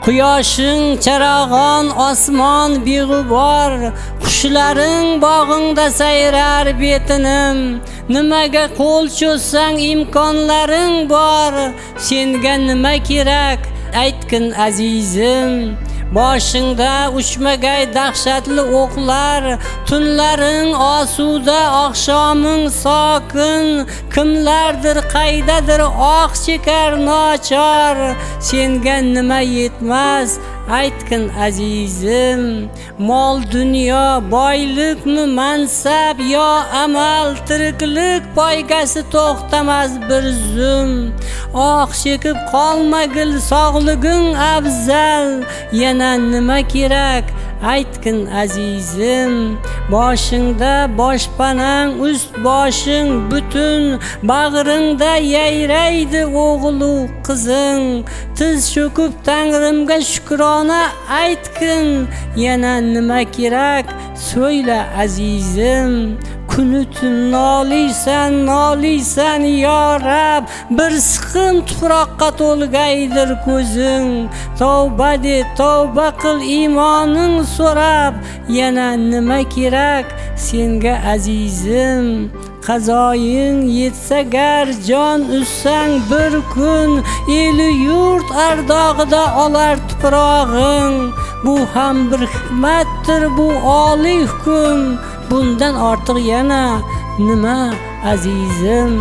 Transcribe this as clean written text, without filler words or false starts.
Quyoshing charog'on osmon beg'ubor, qushlarning bog'ingda sayrar betinim. Nimaga qo'l cho'zsang imkonlaring bor, senga nima kerak aytgin azizim. Boshingda uchmagay dahshatli o'qlar, tunlaring osuda, oqshoming sokin. Kimlardir qaydadir oq chekar nochor, senga nima yetmas aytgin azizim. Mol dunyo, boylikmi, mansab yo amal, tiriklik poygasi to'xtamas bir zum. Oq chekib qolmagil, sog'liging afzal. Yana nima kerak aytgin azizim. Boshingda boshpanang, ust boshing butun, bag'ringda yayraydi o'g'lu qizing. Tiz cho'kib Tangrimga shukrona aytgin. Yana nima kerak so'yla azizim. Kuni tun noliysan yo Rab, bir siqim tuproqqa to'lgaydir ko'zing. Tavba de, tavba qil iymoning so'rab, yana nima kerak senga azizim. Qazoying yetsa gar jon ussang bir kun, eli yurt ardog'ida olar tuprog'ing. Bu ham bir hikmatdir, bu oliy hukm. Bundan ortiq yana nima azizim.